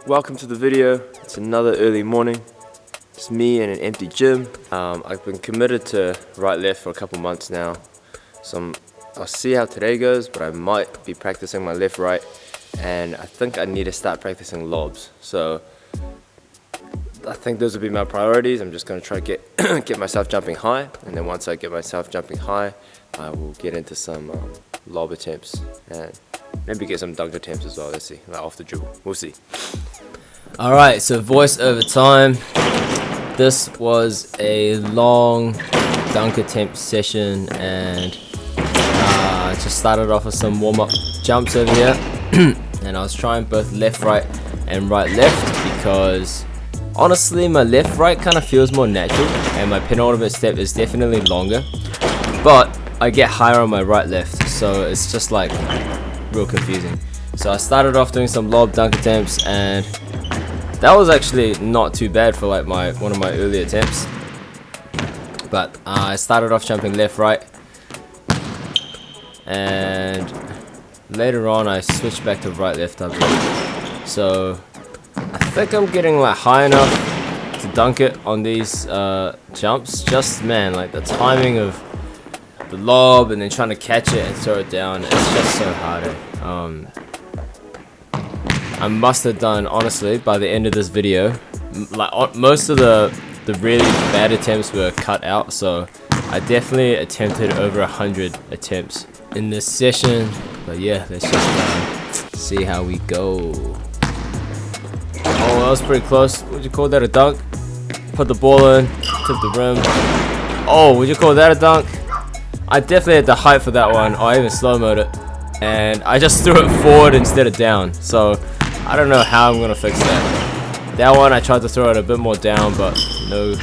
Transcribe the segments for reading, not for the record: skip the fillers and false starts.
Welcome to the video. It's another early morning. It's me in an empty gym. I've been committed to right left for a couple months now, so I'll see how today goes, but I might be practicing my left right, and I think I need to start practicing lobs. So I think those will be my priorities. I'm just going to try to get myself jumping high, and then once I get myself jumping high, I will get into some lob attempts and maybe get some dunk attempts as well. Let's see, like off the dribble. We'll see. Alright, so voice over time. This was a long dunk attempt session, and I just started off with some warm-up jumps over here. And I was trying both left right and right left because honestly my left right kind of feels more natural, and my penultimate step is definitely longer, but I get higher on my right left, so it's just like real confusing. So I started off doing some lob dunk attempts, and that was actually not too bad for like one of my early attempts. But I started off jumping left right, and later on I switched back to right left, I believe. So I think I'm getting like high enough to dunk it on these jumps. Just man, like the timing of the lob and then trying to catch it and throw it down, it's just so hard. I must have done, honestly, by the end of this video, like most of the really bad attempts were cut out, so I definitely attempted over 100 attempts in this session. But yeah, let's just see how we go. Oh, that was pretty close. Would you call that a dunk? Put the ball in, tip the rim. Oh, would you call that a dunk? I definitely had the height for that one. Oh, I even slow-moed it, and I just threw it forward instead of down, so I don't know how I'm gonna fix that. That one I tried to throw it a bit more down, but no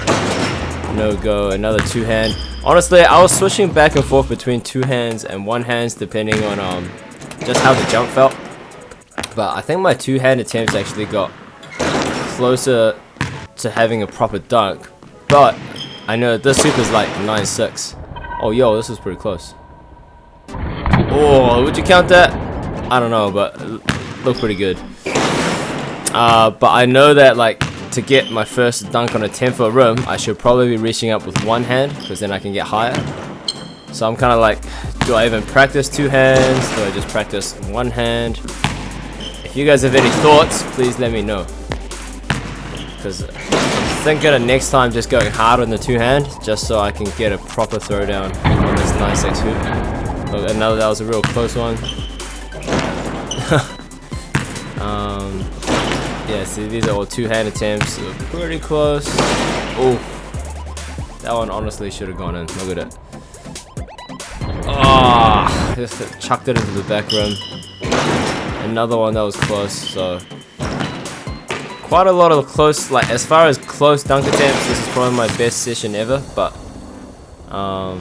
go. Another two hand. Honestly, I was switching back and forth between two hands and one hands depending on just how the jump felt. But I think my two hand attempts actually got closer to having a proper dunk. But I know this super is like 9.6. Oh yo, this is pretty close. Oh, would you count that? I don't know, but it looked pretty good. But I know that like to get my first dunk on a 10-foot rim, I should probably be reaching up with one hand, because then I can get higher. So I'm kind of like, do I even practice two hands? Do I just practice one hand? If you guys have any thoughts, please let me know, because I'm thinking of next time just going hard on the two hand, just so I can get a proper throwdown on this 9.6 hoop. Look, another, that was a real close one. Yeah, see, these are all two-hand attempts, so pretty close. Oh, that one honestly should have gone in. Look at it. Oh, just chucked it into the back rim. Another one that was close. So quite a lot of close, like as far as close dunk attempts, this is probably my best session ever. But oh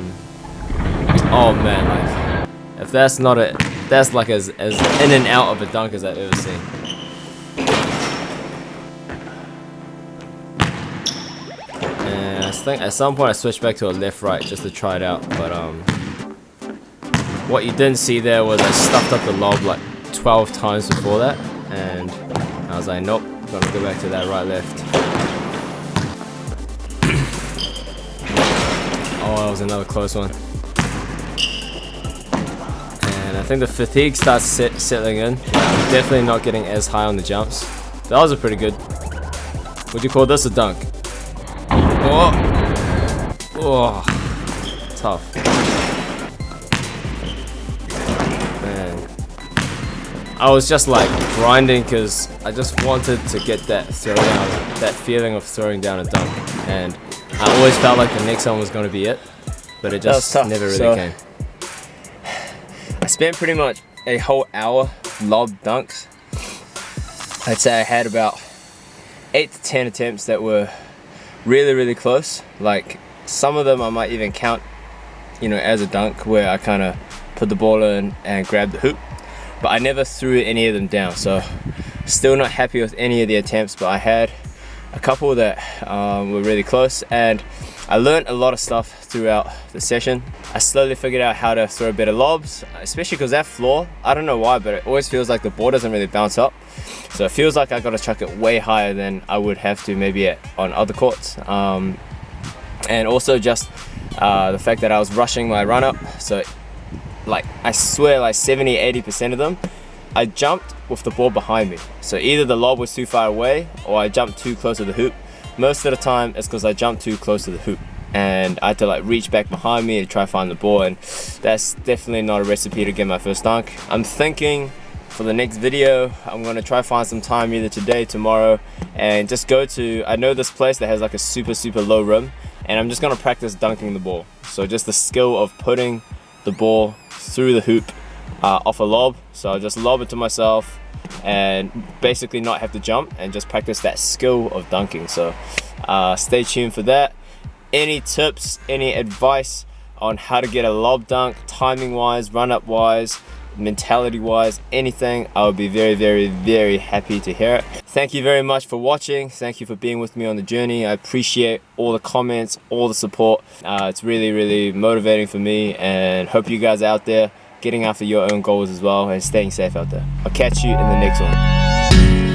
man, like if that's not it, that's like as in and out of a dunk as I've ever seen. And I think at some point I switched back to a left-right just to try it out, but what you didn't see there was I stuffed up the lob like 12 times before that, and I was like, nope, gonna go back to that right-left. Oh, that was another close one. And I think the fatigue starts settling in. I'm definitely not getting as high on the jumps. That was a pretty good. Would you call this a dunk? Oh, tough. Man, I was just like grinding because I just wanted to get that throw down, that feeling of throwing down a dunk, and I always felt like the next one was going to be it, but it just never really came. I spent pretty much a whole hour lob dunks. I'd say I had about 8 to 10 attempts that were really close. Like some of them I might even count, you know, as a dunk, where I kind of put the ball in and grab the hoop, but I never threw any of them down. So still not happy with any of the attempts, but I had a couple that were really close, and I learned a lot of stuff throughout the session. I slowly figured out how to throw better lobs, especially because that floor, I don't know why, but it always feels like the ball doesn't really bounce up. So it feels like I gotta chuck it way higher than I would have to maybe on other courts. And also just the fact that I was rushing my run up. So like, I swear like 70-80% of them, I jumped with the ball behind me. So either the lob was too far away or I jumped too close to the hoop. Most of the time it's because I jumped too close to the hoop and I had to like reach back behind me to try to find the ball, and that's definitely not a recipe to get my first dunk. I'm thinking for the next video, I'm gonna try to find some time either today, tomorrow, and just go to, I know this place that has like a super low rim, and I'm just gonna practice dunking the ball. So just the skill of putting the ball through the hoop off a lob. So I'll just lob it to myself and basically not have to jump and just practice that skill of dunking. So stay tuned for that. Any tips, any advice on how to get a lob dunk, timing wise, run up wise, mentality wise, anything, I would be very happy to hear it. Thank you very much for watching. Thank you for being with me on the journey. I appreciate all the comments, all the support. It's really motivating for me, and hope you guys out there getting after your own goals as well and staying safe out there. I'll catch you in the next one.